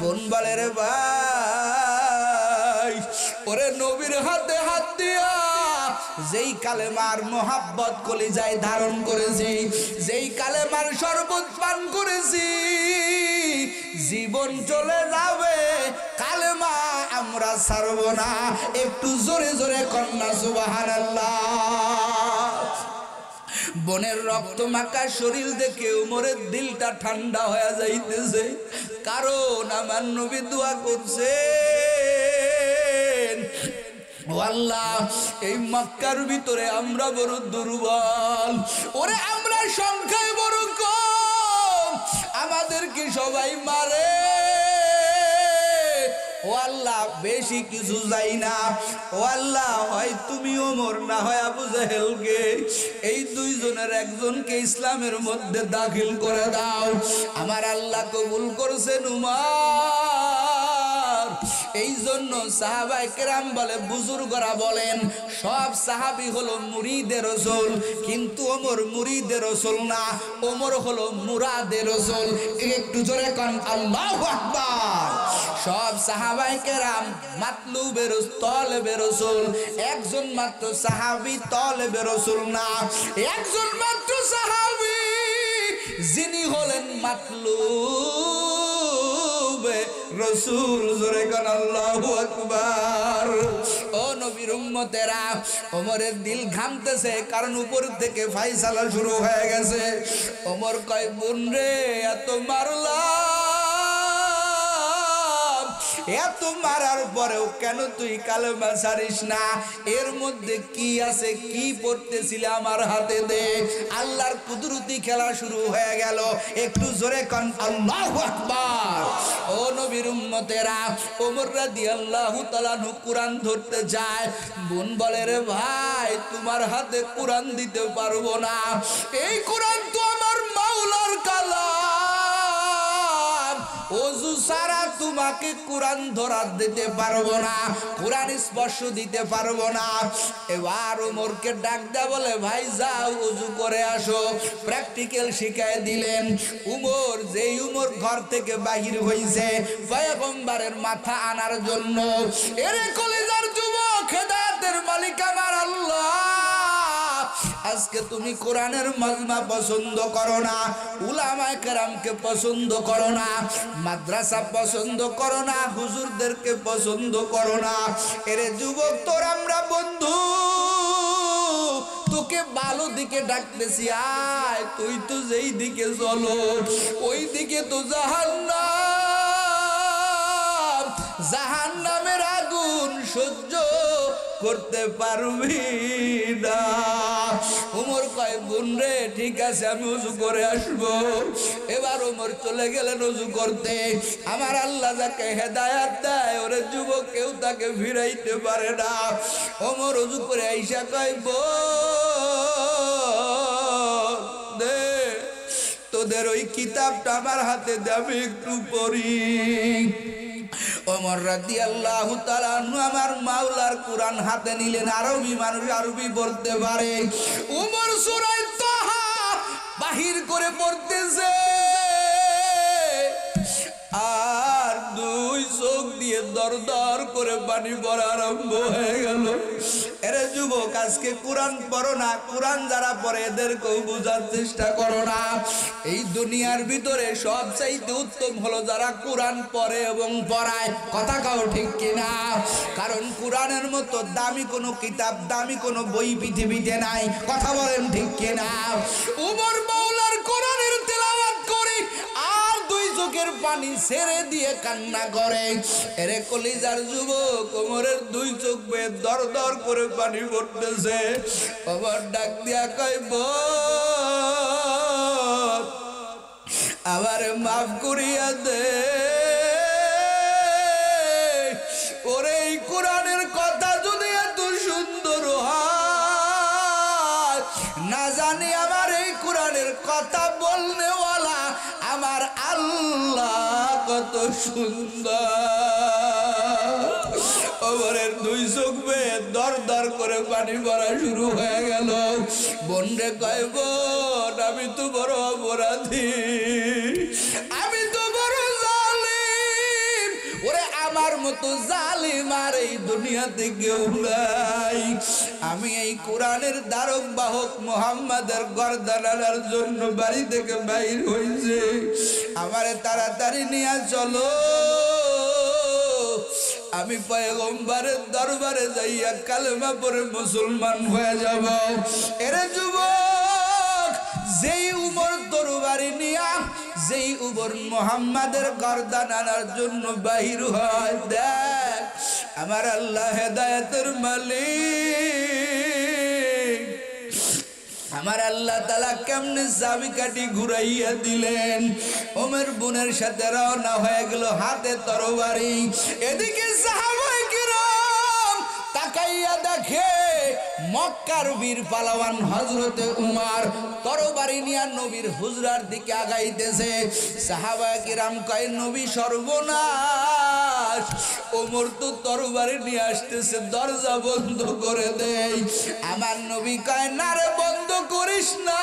বোন বলে, রে ভাই, ওরে নবীর হাতে হাত দিয়া যেই কালেমার মোহাব্বত কলিজায় ধারণ করেছি, যেই কালেমার শরবত পান করেছি, জীবন চলে যাবে, কালেমা আমরা ছাড়ব না। একটু জোরে জোরে কন্যা সুবহানাল্লাহ। বোনের রক্ত মাখা শরীর দেখে উমরের দিলটা ঠান্ডা হয়ে যাইতেছে, কারণ আমার নবী দোয়া করছেন, ও আল্লাহ, এই মক্কার ভিতরে আমরা বড় দুর্বল, ওরে আমরা সংখ্যায় বড় কম, আমাদেরকে সবাই মারে, ও আল্লাহ বেশি কিছু চাই না, ও আল্লাহ হয় তুমি ওমর না হয় আবু জেহেলকে, এই দুইজনের একজনকে ইসলামের মধ্যে দাখিল করে দাও। আমার আল্লাহ কবুল করছেন উমর। এই জন্য সাহাবায়ে কেরাম বলে, বুজুর্গরা বলেন, সব সাহাবী হলো মুরিদে রাসূল, কিন্তু ওমর মুরিদে রাসূল না, ওমর হলো মুরাদে রাসূল। একটু জোরে কোন আল্লাহু আকবার। সব সাহাবায়ে কেরাম মাতলুবে রাসূল, তলবে রাসূল, একজন মাত্র সাহাবী তলবে রাসূল না, একজন মাত্র সাহাবী যিনি হলেন মাতলুবে রাসূল। জোরে কোন আল্লাহু আকবার। ও নবীর উম্মতেরা, ওমরের দিল ঘামতেছে, কারণ উপর থেকে ফয়সালা শুরু হয়ে গেছে। ওমর কয়, বোন রে, এত মারলাম, এত মারার পরেও কেন তুই কালেমা ছাড়িস না? এর মধ্যে কি আছে, কি পড়তেছিলে আমার হাতে দে। আল্লাহর কুদরতি খেলা শুরু হয়ে গেল। একটু জোরে কোন আল্লাহু আকবার। ও নবীর উম্মতেরা, ওমর রাদিয়াল্লাহু তাআলা আনহু কুরআন ধরতে যায়। বোন বলে, রে ভাই, তোমার হাতে কুরআন দিতে পারবো না, এই কুরআন তো আমার মাওলার কালাম, ওযু ছাড়া তোমাকে কুরআন ধরা দিতে পারবো না, কুরআন স্পর্শ দিতে পারবো না। এবার ওমরকে ডাক দেয়া বলে, ভাই যাও ওযু করে আসো। প্র্যাকটিক্যাল শিখায় দিলেন। উমর, যেই উমর ঘর থেকে বাহির হইছে পয়গম্বরের মাথা আনার জন্য। এরে কলিজার যুবক, হেদায়েতের মালিক আমার আল্লাহ, আজকে তুমি কোরআনের মাজমা পছন্দ করো না, উলামায়ে কেরামকে পছন্দ করো না, মাদ্রাসা পছন্দ করো না, হুজুরদেরকে পছন্দ করো না। এরে যুবক, তোর আমরা বন্ধু, তোকে ভালো দিকে ডাকতেছি, আয়। তুই তো যেই দিকে চলো ওই দিকে তো জাহান্নাম, জাহান্নামের আগুন সহ্য করতে পারবি না। ওমর কয়, বোন রে, ঠিক আছে, আমি ওযু করে আসবো। এবার ওমর চলে গেলেন ওযু করতে। আমার আল্লাহ যাকে হেদায়েত দেয়, ওরে যুবক কেউ তাকে ফিরাইতে পারে না। ওমর ওযু করে আইসা কয়, বোন দে, তোদের ওই কিতাবটা আমার হাতে দে, আমি একটু পড়ি। ওমর রাদিয়াল্লাহু তাআলা আনহু আমার মাওলার কুরআন হাতে নিলেন। আরবি মানুষ আরবি পড়তে পারে। ওমর সূরা তাহা বাহির করে পড়তেছে, আর দুই চোখ দিয়ে দরদর করে পানি পড়া আরম্ভ হয়ে গেল। এরে যুবক, আজকে কোরআন পড়ো না, কোরআন যারা পড়ে এদেরকেও বোঝার চেষ্টা করো না। এই দুনিয়ার ভিতরে সবচাইতে উত্তম হলো যারা কোরআন পড়ে এবং পড়ায়। কথা কাও ঠিক কিনা? কারণ কোরআনের মতো দামি কোনো কিতাব, দামি কোনো বই পৃথিবীতে নাই। কথা বলেন ঠিক কিনা? উমর মাওলার কোরআনের তেলাওয়াত করে আর দুই চোখের পানি ছেড়ে দিয়ে কান্না করে। এরে কলিজার যুবক, ওমরের দুই চোখ বেয়ে দর দর করে পানি পড়তেছে। ওমর ডাক দিয়া কয়, বোন, আমারে মাফ করিয়া দে। ওরে, এই কোরআনের কথা যদি এত সুন্দর হয়, না জানি আমার এই কোরআনের কথা বলনেওয়ালা আমার আল্লাহ কত সুন্দর। ওমরের দুই চোখ বেয়ে দর দর করে পানি পড়া শুরু হয়ে গেল। বোন রে কয়, বোন, আমি তো বড় অপরাধী, আমি তো বড় জালিম। ওরে, আমার মতো জালিম আর এই দুনিয়াতে কেউ নাই। আমি এই কোরআনের ধারক বাহক মুহাম্মাদের গর্দান আনার জন্য বাড়ি থেকে বাইর হইছে। আমারে তাড়াতাড়ি নিয়ে চলো, আমি পয়গম্বরের দরবারে যাইয়া কালেমা পড়ে মুসলমান হয়ে যাব। এরে যুবক, যেই উমর তরবারি নিয়া, যেই উমর মুহাম্মাদের গর্দান আনার জন্য বাহির হয়, দেখ আমার আল্লাহ হেদায়েতের মালিক, আমার আল্লাহ তাআলা কেমনে চাবিকাঠি ঘুরাইয়া দিলেন। ওমর বোনের সাথে রওনা হয়ে গেল, হাতে তরবারি। এদিকে সাহাবায়ে কিরাম তাকাইয়া দেখে মক্কার বীর পালোয়ান হযরতে উমর তরবারি নিয়ে নবীর হুজরার দিকে আগাইতেছে। সাহাবায়ে কিরাম কয়, নবী সর্বনাশ, ওমর তো তরবারি নিয়ে আসতেছে, দরজা বন্ধ করে দেই। আমার নবী কয়, না রে, বন্ধ করিস না,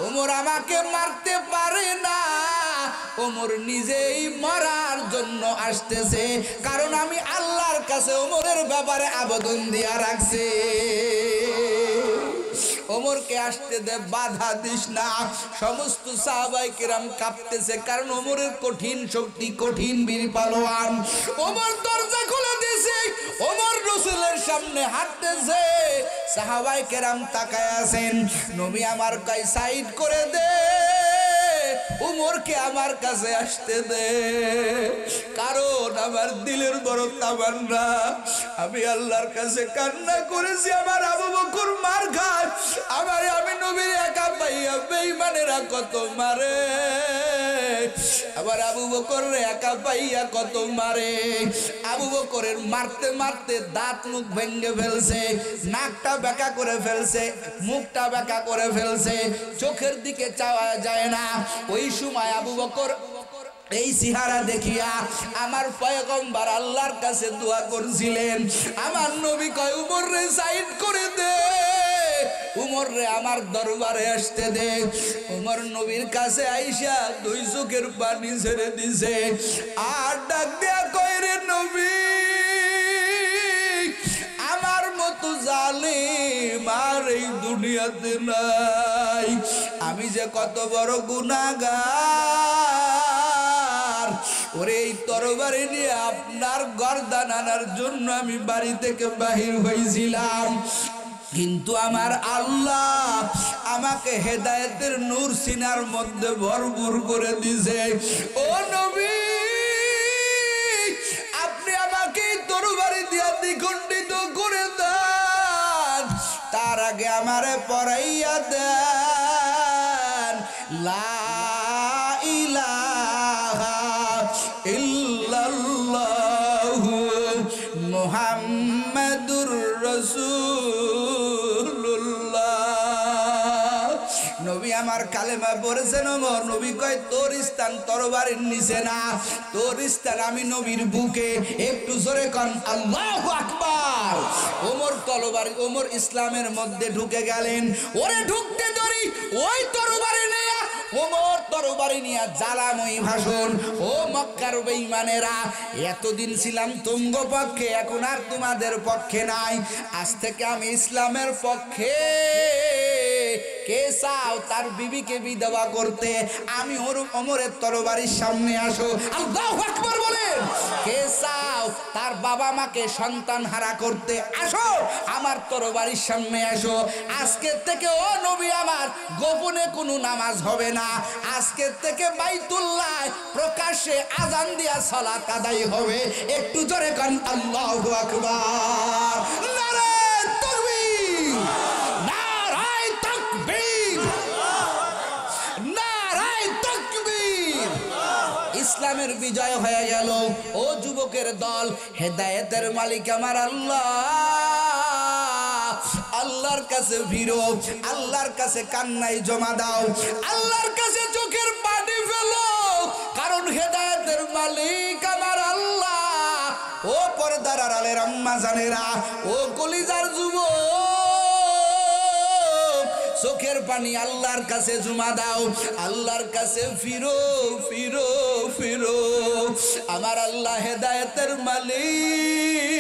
ওমর আমাকে মারতে পারে না, ওমর নিজেই মরার জন্য আসতেছে, কারণ আমি আল্লাহর কাছে ওমরের ব্যাপারে আবেদন দিয়া রাখছি। ওমরকে আসতে দে, বাধা দিস না। সমস্ত সাহাবায়ে কিরাম কাঁপতেছে, কারণ ওমরের কঠিন শক্তি, কঠিন বীর পালোয়ান। ওমর দরজা খুলে দিয়েছে, ওমর রাসূলের সামনে হাঁটতেছে। সাহাবায়ে কিরাম তাকায় আছেন। নবী আমার কয়, সাইড করে দে, উমরকে আমার কাছে আসতে দে, কারণ আমার দিলের বড় তামান্না, আমি আল্লাহর কাছে কান্না করেছি আমার আবু বকর মার খায়, আমি নবীর একা পাইয়া বেঈমানেরা কত মারে, আবার আবু বকর একা পাইয়া কত মারে। আবু বকরের মারতে মারতে দাঁত মুখ ভেঙে ফেলছে, নাকটা বেঁকা করে ফেলছে, মুখটা বেঁকা করে ফেলছে, চোখের দিকে চাওয়া যায় না। ওই সময় আবু বকর এই চেহারা দেখিয়া আমার পয়গম্বর আল্লাহর কাছে দোয়া করছিলেন। আমার নবী কয়, উমর রে সাইড করে দে, উমর রে আমার দরবারে আসতে দে। উমর নবীর কাছে আইসা দুই চোখের পানি ছেড়ে দিছে, আর ডাক দেয়া কয়, রে নবী, আমার মতো জালিম আর এই দুনিয়াতে নাই, আমি যে কত বড় গুনাহগার, ওরে এই তরবারি নিয়ে আপনার গর্দান আনার জন্য আমি বাড়ি থেকে বাহির হয়েছিলাম, কিন্তু আমার আল্লাহ আমাকে হেদায়েতের নূর সিনার মধ্যে ভরপুর করে দিয়েছে। ও নবী, আপনি আমাকে তরবারি দিয়া দ্বিখণ্ডিত করে দেন, তার আগে আমারে পড়াইয়া দেন লা ইলাহা ইল্লাল্লাহু মুহাম্মাদুর রাসূলুল্লাহ। নবী আমার কালেমা পড়েছেন। ওমর নবী কয়, তোর স্থান তরবারির নিচে না, তোর স্থান আমি নবীর বুকে। একটু জোরে কন আল্লাহু আকবার। ওমর ওমর ইসলামের মধ্যে ঢুকে গেলেন। ওরে ঢুকতে ধরি ওই তরবারি নিয়ে ওমর তরবারি নিয়ে জ্বালাময়ী ভাষণ। ও মক্কার বেঈমানেরা, এতদিন ছিলাম তুঙ্গ পক্ষে, এখন আর তোমাদের পক্ষে নাই, আজ থেকে আমি ইসলামের পক্ষে। কে চাও তার বিবিকে বিধবা করতে, আমি ওমরের তরবারির সামনে আসো, আল্লাহু আকবার বলেন। কে চাও তার বাবা মাকে সন্তান হারা করতে, আসো আমার তরবারির সামনে আসো। আজকের থেকে ও নবী আমার গোপনে কোনো নামাজ হবে না, আজকের থেকে বাইতুল্লাহ প্রকাশ্যে আজান দিয়া সালাত আদায় হবে। একটু জোরে কান আল্লাহু আকবার। নারে তাকবীর, নারায়ে তাকবীর, নারায়ে তাকবীর। ইসলামের বিজয় হয়ে গেল। ও যুবকের দল, হেদায়েতের মালিক আমার আল্লাহ, আল্লাহর কাছে ফিরো, আল্লাহর কাছে কান্নাই জমা দাও, আল্লাহর কাছে চোখের পানি ফেলো, কারণ হেদায়েতের মালিক আমার আল্লাহ। ও পর্দার আড়ালের আম্মা জানেরা, ও কলিজার যুবক, চোখের পানি আল্লাহর কাছে জমা দাও, আল্লাহর কাছে ফিরো, ফিরো, ফিরো। আমার আল্লাহ হেদায়েতের মালিক।